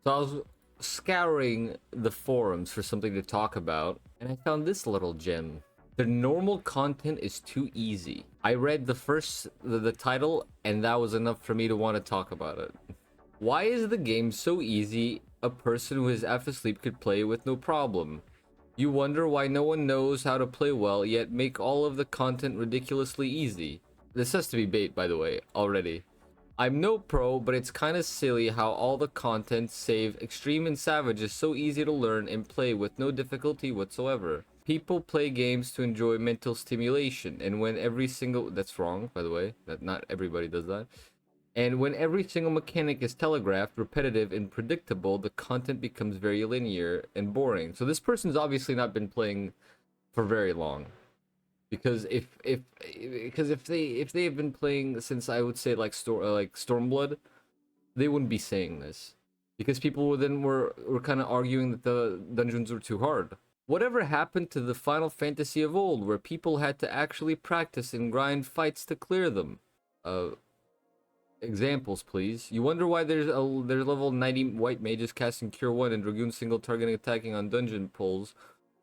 So I was scouring the forums for something to talk about, and I found this little gem. The normal content is too easy. I read the title, and that was enough for me to want to talk about it. Why is the game so easy a person who is half asleep could play with no problem? You wonder why no one knows how to play well, yet make all of the content ridiculously easy. This has to be bait, by the way, already. I'm no pro, but it's kinda silly how all the content, save Extreme and Savage, is so easy to learn and play with no difficulty whatsoever. People play games to enjoy mental stimulation, and when every single... That's wrong, by the way. That not everybody does that. And when every single mechanic is telegraphed, repetitive, and predictable, the content becomes very linear and boring. So this person's obviously not been playing for very long. Because if they have been playing since, I would say, like Stormblood, they wouldn't be saying this. Because people then were kind of arguing that the dungeons were too hard. Whatever happened to the Final Fantasy of old, where people had to actually practice and grind fights to clear them? Examples, please. You wonder why there's level 90 white mages casting Cure 1 and Dragoon single targeting attacking on dungeon pulls,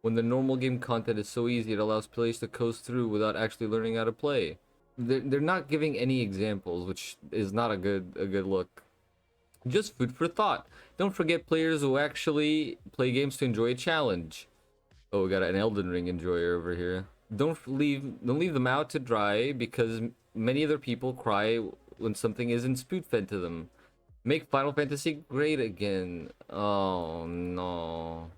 when the normal game content is so easy it allows players to coast through without actually learning how to play. They're not giving any examples, which is not a good look. Just food for thought. Don't forget players who actually play games to enjoy a challenge. Oh, we got an Elden Ring enjoyer over here. Don't leave them out to dry, because many other people cry when something isn't spoon-fed to them. Make Final Fantasy great again. Oh no.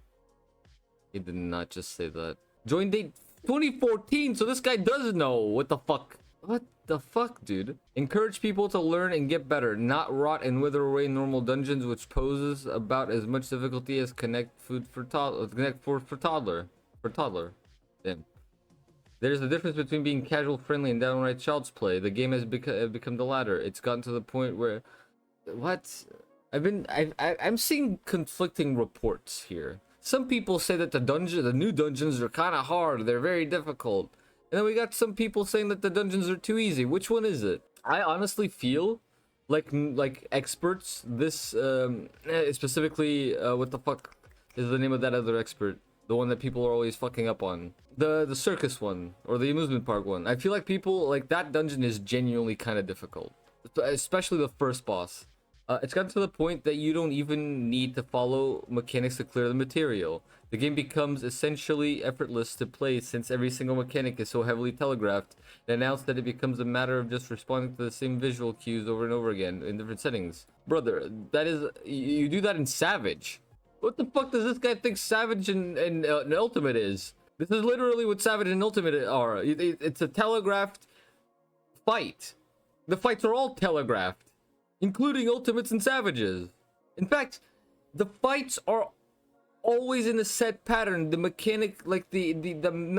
He did not just say that. Join date 2014, so this guy does know. What the fuck? What the fuck, dude? Encourage people to learn and get better, not rot and wither away in normal dungeons, which poses about as much difficulty as Connect for Toddler. Damn. There's a difference between being casual friendly and downright child's play. The game has become the latter. It's gotten to the point where... What? I'm seeing conflicting reports here. Some people say that the new dungeons are kind of hard. They're very difficult. And then we got some people saying that the dungeons are too easy. Which one is it? I honestly feel like experts, this specifically, what the fuck is the name of that other expert? The one that people are always fucking up on. The circus one, or the amusement park one. I feel like people, like, that dungeon is genuinely kind of difficult. Especially the first boss. It's gotten to the point that you don't even need to follow mechanics to clear the material. The game becomes essentially effortless to play since every single mechanic is so heavily telegraphed and announced that it becomes a matter of just responding to the same visual cues over and over again in different settings. Brother, that is... You do that in Savage. What the fuck does this guy think Savage and Ultimate is? This is literally what Savage and Ultimate are. It's a telegraphed fight. The fights are all telegraphed, including Ultimates and Savages. In fact, the fights are always in a set pattern. The mechanic, like the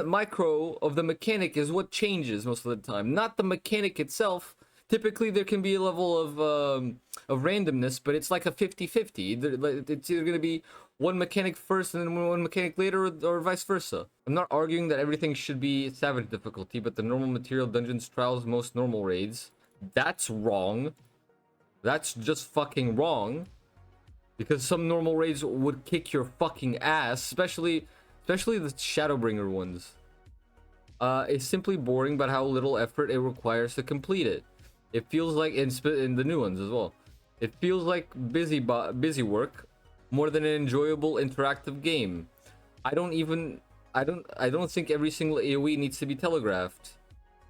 micro of the mechanic is what changes most of the time, not the mechanic itself. Typically, there can be a level of randomness, but it's like a 50-50. It's either going to be one mechanic first and then one mechanic later, or vice versa. I'm not arguing that everything should be Savage difficulty, but the normal material dungeons, trials, most normal raids. That's wrong. That's just fucking wrong. Because some normal raids would kick your fucking ass, especially the Shadowbringer ones. It's simply boring about how little effort it requires to complete it. It feels like, in the new ones as well, it feels like busy work more than an enjoyable interactive game. I don't think every single AoE needs to be telegraphed.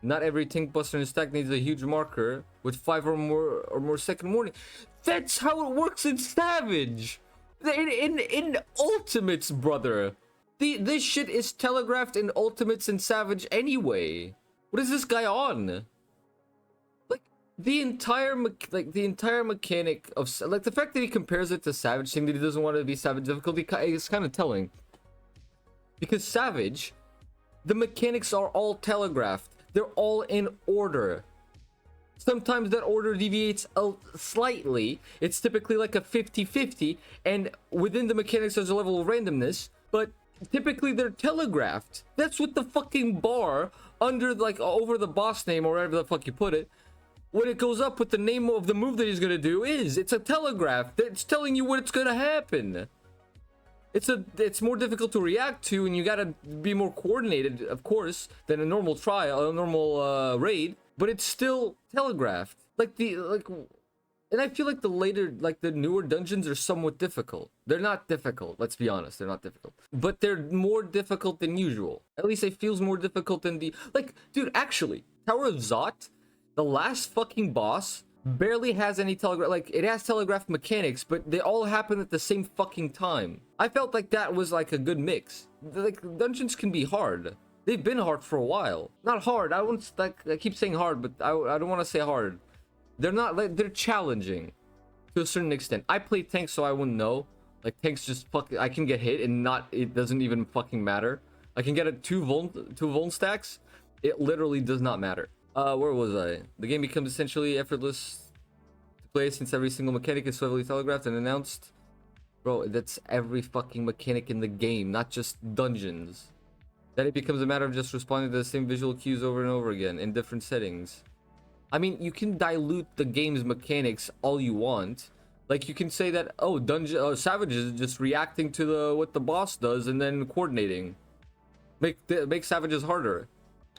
Not every tank buster in stack needs a huge marker with 5 or more second warning. That's how it works in Savage. In Ultimates, brother. This shit is telegraphed in Ultimates and Savage anyway. What is this guy on? Like the entire mechanic of, like, the fact that he compares it to Savage, saying that he doesn't want it to be Savage difficulty, is kind of telling. Because Savage, the mechanics are all telegraphed. They're all in order. Sometimes that order deviates slightly. It's typically like a 50-50, and within the mechanics there's a level of randomness, but typically they're telegraphed. That's what the fucking bar under, like, over the boss name or wherever the fuck you put it, when it goes up with the name of the move that he's gonna do is. It's a telegraph. It's telling you what's gonna happen. It's more difficult to react to, and you gotta be more coordinated, of course, than a normal trial, a normal raid. But it's still telegraphed. And I feel like the newer dungeons are somewhat difficult. They're not difficult, let's be honest, they're not difficult. But they're more difficult than usual. At least it feels more difficult than dude, actually, Tower of Zot, the last fucking boss, barely has any telegraph. Like, it has telegraph mechanics, but they all happen at the same fucking time. I felt like that was like a good mix. Like, dungeons can be hard. They've been hard for a while. Not hard, I keep saying hard, but I don't want to say hard. They're not like, they're challenging to a certain extent. I play tanks, so I wouldn't know. Like, tanks just I can get hit and it doesn't even fucking matter. I can get a two vuln stacks. It literally does not matter. Where was I? The game becomes essentially effortless to play since every single mechanic is so heavily telegraphed and announced. Bro, that's every fucking mechanic in the game, not just dungeons. Then it becomes a matter of just responding to the same visual cues over and over again in different settings. I mean, you can dilute the game's mechanics all you want. Like, you can say that, oh, Savage is just reacting to what the boss does and then coordinating. Make Savages harder.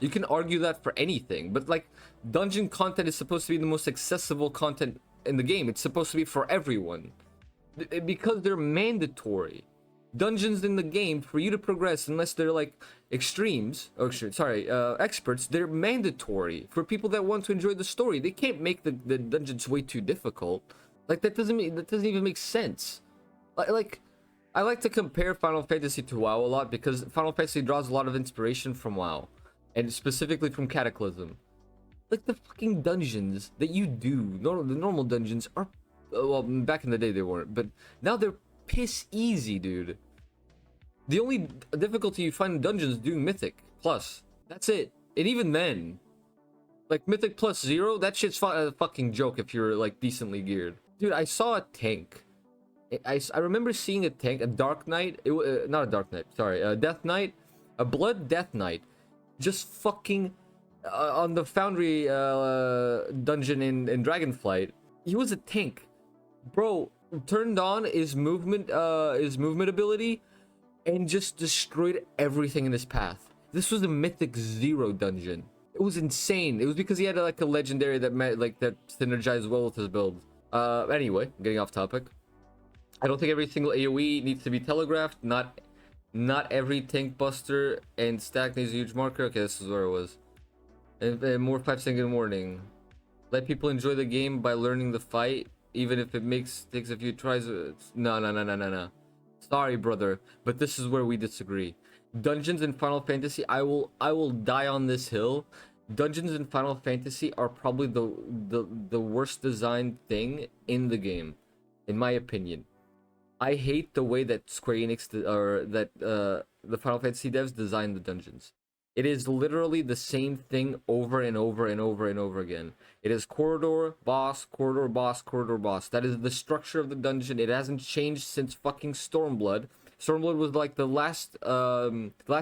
You can argue that for anything, but like, dungeon content is supposed to be the most accessible content in the game. It's supposed to be for everyone. Because they're mandatory. Dungeons in the game, for you to progress, unless they're like extremes, experts, they're mandatory for people that want to enjoy the story. They can't make the dungeons way too difficult. Like, that doesn't even make sense. Like, I like to compare Final Fantasy to WoW a lot because Final Fantasy draws a lot of inspiration from WoW, and specifically from Cataclysm. Like, the fucking dungeons that you do, the normal dungeons are, well, back in the day they weren't, but now they're piss easy, dude. The only difficulty you find in dungeons is doing Mythic Plus. That's it. And even then, like, Mythic Plus 0, that shit's a fucking joke if you're, like, decently geared. Dude, I saw a tank. I remember seeing a tank, a Dark Knight. Not a Dark Knight, sorry. A Death Knight. A Blood Death Knight. Just fucking on the Foundry dungeon in Dragonflight. He was a tank. Bro, turned on his movement ability and just destroyed everything in his path. This was a Mythic 0 dungeon. It was insane. It was because he had like a legendary that synergized well with his build. Anyway, getting off topic. I don't think every single AoE needs to be telegraphed. Not every tank buster and stack needs a huge marker. Okay, this is where it was. And more 5-second warning. Let people enjoy the game by learning the fight, even if it takes a few tries. No. Sorry, brother, but this is where we disagree. Dungeons in Final Fantasy, I will die on this hill. Dungeons in Final Fantasy are probably the worst designed thing in the game, in my opinion. I hate the way that Square Enix the Final Fantasy devs design the dungeons. It is literally the same thing over and over and over and over again. It is corridor, boss, corridor, boss, corridor, boss. That is the structure of the dungeon. It hasn't changed since fucking Stormblood. Stormblood was like the last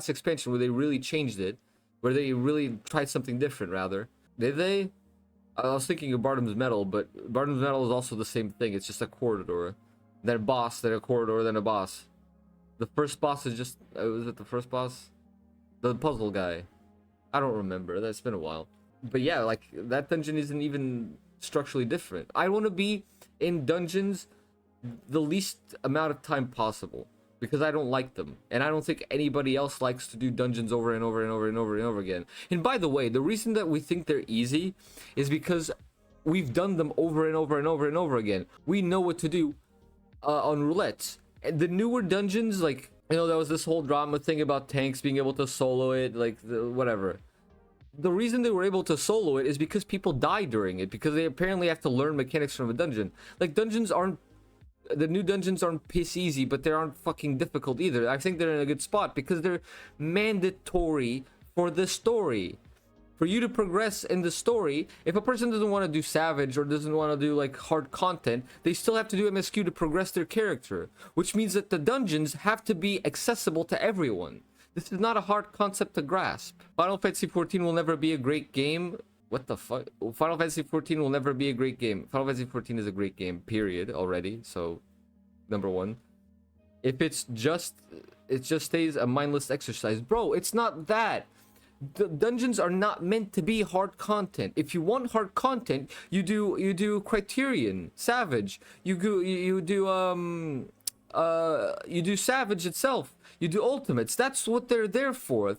expansion where they really changed it. Where they really tried something different, rather. Did they? I was thinking of Bardam's Metal, but Bardam's Metal is also the same thing. It's just a corridor. Then a boss, then a corridor, then a boss. The first boss is just... was it the first boss? The puzzle guy. I don't remember. That's been a while. But yeah, like, that dungeon isn't even structurally different. I want to be in dungeons the least amount of time possible. Because I don't like them. And I don't think anybody else likes to do dungeons over and over and over and over and over again. And by the way, the reason that we think they're easy is because we've done them over and over and over and over again. We know what to do on roulettes. And the newer dungeons, like, you know, there was this whole drama thing about tanks being able to solo it, like, whatever. The reason they were able to solo it is because people die during it. Because they apparently have to learn mechanics from a dungeon. Like, the new dungeons aren't piss easy, but they aren't fucking difficult either. I think they're in a good spot because they're mandatory for the story. For you to progress in the story, if a person doesn't want to do Savage or doesn't want to do like hard content, they still have to do MSQ to progress their character. Which means that the dungeons have to be accessible to everyone. This is not a hard concept to grasp. Final Fantasy XIV will never be a great game What the fuck? Final Fantasy 14 will never be a great game. Final Fantasy 14 is a great game, period, already. So, number one. If it just stays a mindless exercise. Bro, it's not that. The dungeons are not meant to be hard content. If you want hard content, you do Criterion, Savage. You do Savage itself. You do Ultimates. That's what they're there for.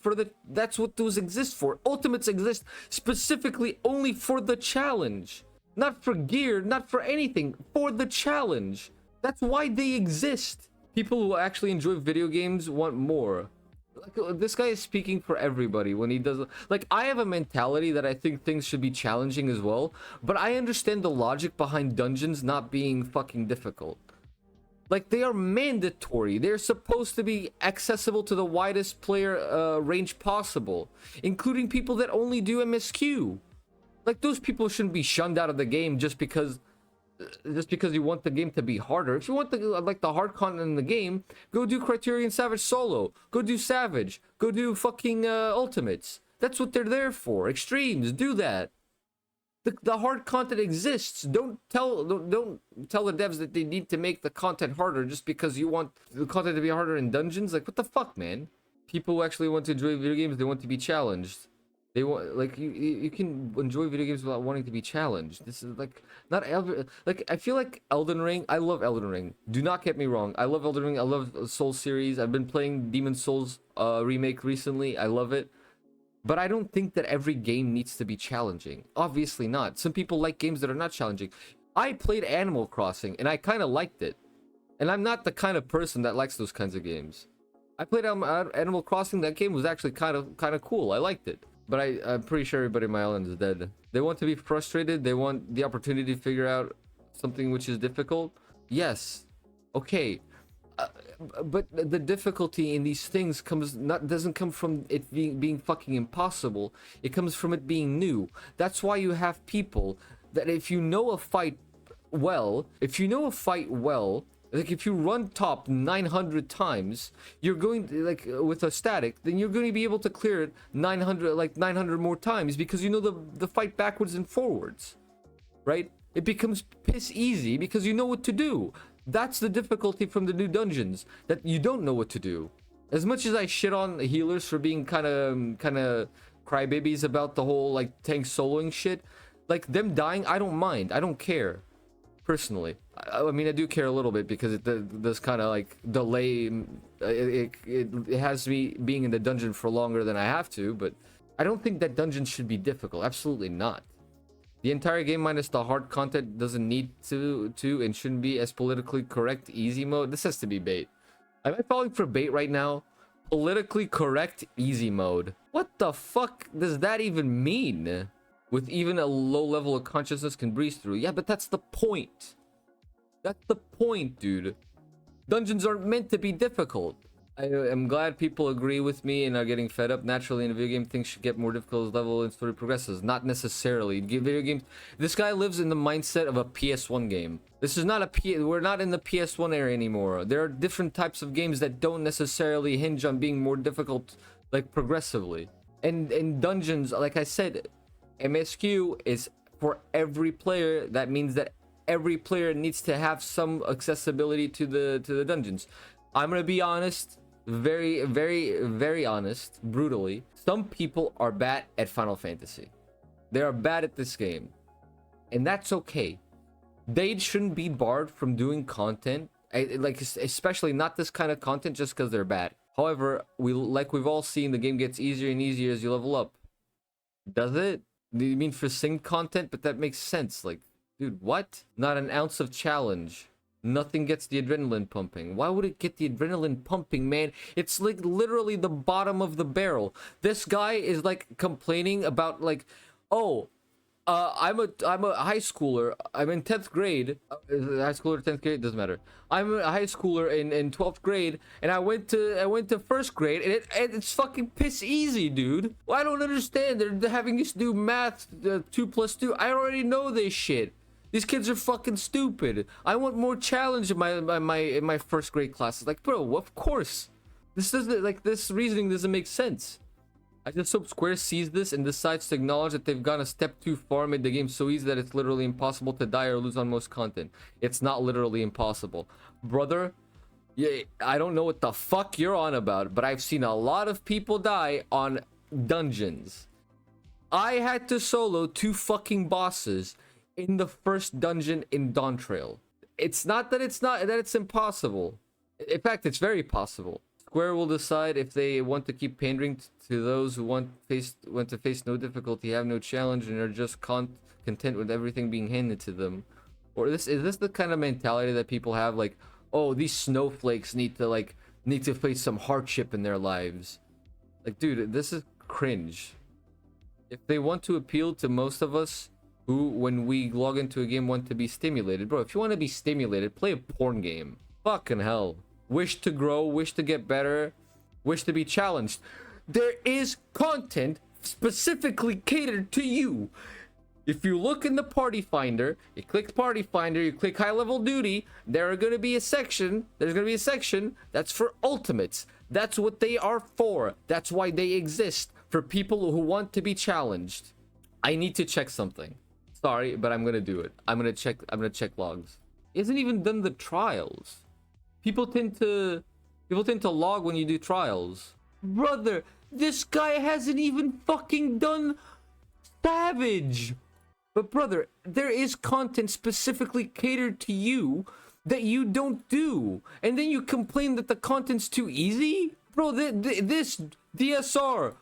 That's what those exist for. Ultimates exist specifically only for the challenge. Not for gear, not for anything. For the challenge. That's why they exist. People who actually enjoy video games want more. Like, this guy is speaking for everybody when he does. Like, I have a mentality that I think things should be challenging as well, but I understand the logic behind dungeons not being fucking difficult. Like, they are mandatory. They're supposed to be accessible to the widest player range possible, including people that only do MSQ. Like, those people shouldn't be shunned out of the game just because you want the game to be harder. If you want the hard content in the game, go do Criterion Savage solo. Go do Savage. Go do fucking Ultimates. That's what they're there for. Extremes, do that. The hard content exists. Don't tell the devs that they need to make the content harder just because you want the content to be harder in dungeons. Like, what the fuck, man? People who actually want to enjoy video games, they want to be challenged. They want, like, you can enjoy video games without wanting to be challenged. This is like not like, I feel like Elden Ring. I love Elden Ring. Do not get me wrong. I love Elden Ring. I love Souls series. I've been playing Demon Souls remake recently. I love it. But I don't think that every game needs to be challenging. Obviously not. Some people like games that are not challenging. I played Animal Crossing and I kind of liked it. And I'm not the kind of person that likes those kinds of games. I played Animal Crossing. That game was actually kind of cool. I liked it. But I'm pretty sure everybody in my island is dead. They want to be frustrated. They want the opportunity to figure out something which is difficult. Yes. Okay. But the difficulty in these things doesn't come from it being fucking impossible. It comes from it being new. That's why you have people that if you know a fight well, like if you run top 900 times, you're going to, like, with a static, then you're going to be able to clear it 900 more times because you know the fight backwards and forwards, right? It becomes piss easy because you know what to do. That's the difficulty from the new dungeons, that you don't know what to do. As much as I shit on healers for being kind of crybabies about the whole like tank soloing shit, like them dying, I don't mind. I don't care. Personally, I mean, I do care a little bit because it does kind of like delay. It has me being in the dungeon for longer than I have to, but I don't think that dungeons should be difficult. Absolutely not. The entire game minus the hard content doesn't need to and shouldn't be as politically correct easy mode. This has to be bait. Am I falling for bait right now? Politically correct easy mode. What the fuck does that even mean? With even a low level of consciousness can breeze through. Yeah, but that's the point. That's the point, dude. Dungeons aren't meant to be difficult. I am glad people agree with me and are getting fed up. Naturally, in a video game, things should get more difficult as level and story progresses. Not necessarily. Video games. This guy lives in the mindset of a PS1 game. This is not a We're not in the PS1 era anymore. There are different types of games that don't necessarily hinge on being more difficult, like progressively. And dungeons, like I said, MSQ is for every player. That means that every player needs to have some accessibility to the dungeons. I'm gonna be honest, very honest, brutally. Some people are bad at Final Fantasy. They are bad at this game, and that's okay. They shouldn't be barred from doing content, like especially not this kind of content, just because they're bad. However, we've all seen, the game gets easier and easier as you level up. Does it? Do you mean for sync content? But that makes sense. Like, dude, what? Not an ounce of challenge. Nothing gets the adrenaline pumping. Why would it get the adrenaline pumping, man? It's like literally the bottom of the barrel. This guy is like complaining about like, oh, I'm a high schooler. I'm in 10th grade. High schooler, 10th grade, doesn't matter. I'm a high schooler in 12th grade, and I went to first grade, and it's fucking piss easy, dude. Well, I don't understand. They're having us do math, 2 plus 2. I already know this shit. These kids are fucking stupid. I want more challenge in my first grade classes. Like, bro, of course. This doesn't, like, this reasoning doesn't make sense. I just hope Square sees this and decides to acknowledge that they've gone a step too far, made the game so easy that it's literally impossible to die or lose on most content. It's not literally impossible. Brother, yeah, I don't know what the fuck you're on about, but I've seen a lot of people die on dungeons. I had to solo 2 fucking bosses in the first dungeon in Dawntrail. It's not that it's impossible. In fact, it's very possible. Square will decide if they want to keep pandering to those who want to face no difficulty, have no challenge, and are just content with everything being handed to them. Or is this the kind of mentality that people have, like, oh, these snowflakes need to face some hardship in their lives? Like, dude, this is cringe. If they want to appeal to most of us who, when we log into a game, want to be stimulated, bro, if you want to be stimulated, play a porn game. Fucking hell. Wish to grow, wish to get better, wish to be challenged. There is content specifically catered to you. If you look in the party finder, you click party finder, you click high level duty, there's going to be a section that's for ultimates. That's what they are for. That's why they exist, for people who want to be challenged. I need to check something. Sorry, but I'm going to do it. I'm going to check logs. He hasn't even done the trials. People tend to log when you do trials. Brother, this guy hasn't even fucking done Savage. But brother, there is content specifically catered to you that you don't do. And then you complain that the content's too easy? Bro, this DSR,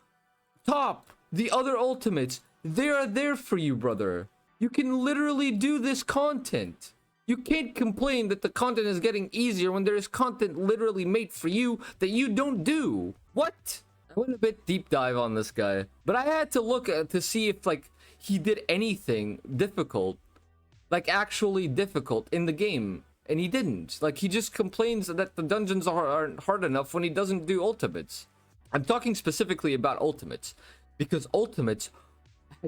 top, the other ultimates, they are there for you, brother. You can literally do this content. You can't complain that the content is getting easier when there is content literally made for you that you don't do. What? I went a bit deep dive on this guy, but I had to look to see if like he did anything difficult, like actually difficult in the game, and he didn't. Like, he just complains that the dungeons aren't hard enough when he doesn't do ultimates. I'm talking specifically about ultimates, because ultimates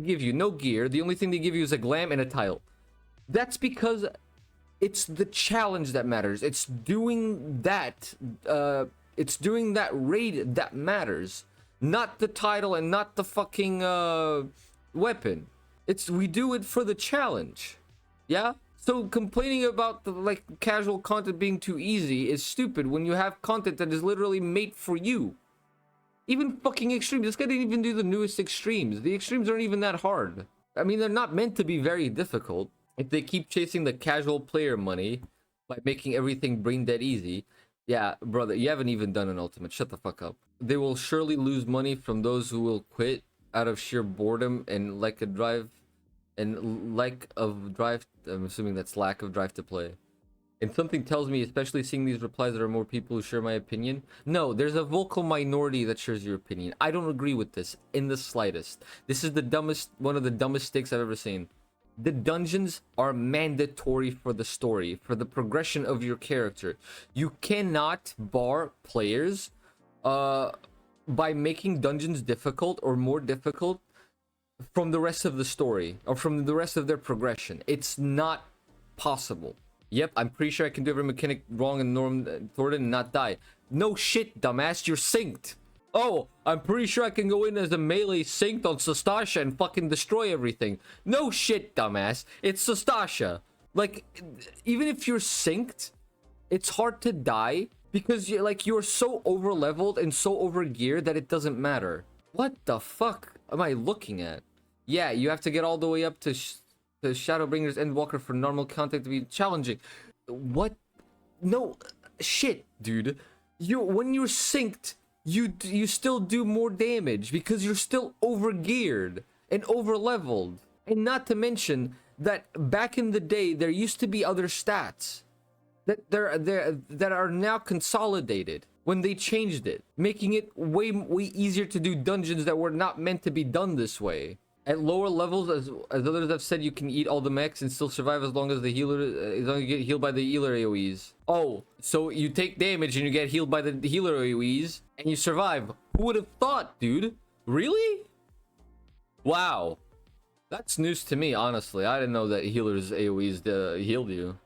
give you no gear. The only thing they give you is a glam and a tile. That's because it's the challenge that matters. It's doing that raid that matters, not the title and not the fucking weapon. We do it for the challenge. Yeah? So complaining about the like casual content being too easy is stupid when you have content that is literally made for you. Even fucking extremes. This guy didn't even do the newest extremes. The extremes aren't even that hard. I mean, they're not meant to be very difficult. If they keep chasing the casual player money by making everything brain dead easy, yeah, brother, you haven't even done an ultimate. Shut the fuck up. They will surely lose money from those who will quit out of sheer boredom and lack of drive. I'm assuming that's lack of drive to play. And something tells me, especially seeing these replies, there are more people who share my opinion. No, there's a vocal minority that shares your opinion. I don't agree with this in the slightest. This is one of the dumbest takes I've ever seen. The dungeons are mandatory for the story, for the progression of your character. You cannot bar players by making dungeons difficult or more difficult from the rest of the story or from the rest of their progression. It's not possible. Yep, I'm pretty sure I can do every mechanic wrong in Norm Thornton and not die. No shit, dumbass, you're synced. Oh, I'm pretty sure I can go in as a melee synced on Sastasha and fucking destroy everything. No shit, dumbass. It's Sastasha. Like, even if you're synced, it's hard to die because you're so over leveled and so over geared that it doesn't matter. What the fuck am I looking at? Yeah, you have to get all the way up to Shadowbringer's Endwalker for normal contact to be challenging. What? No, shit, dude. When you're synced, you still do more damage because you're still over geared and over leveled. And not to mention that back in the day there used to be other stats that are now consolidated when they changed it, making it way easier to do dungeons that were not meant to be done this way. At lower levels, as others have said, you can eat all the mechs and still survive as long as the healer, as long as you get healed by the healer AoEs. Oh, so you take damage and you get healed by the healer AoEs and you survive. Who would have thought, dude? Really? Wow. That's news to me, honestly. I didn't know that healers AoEs healed you.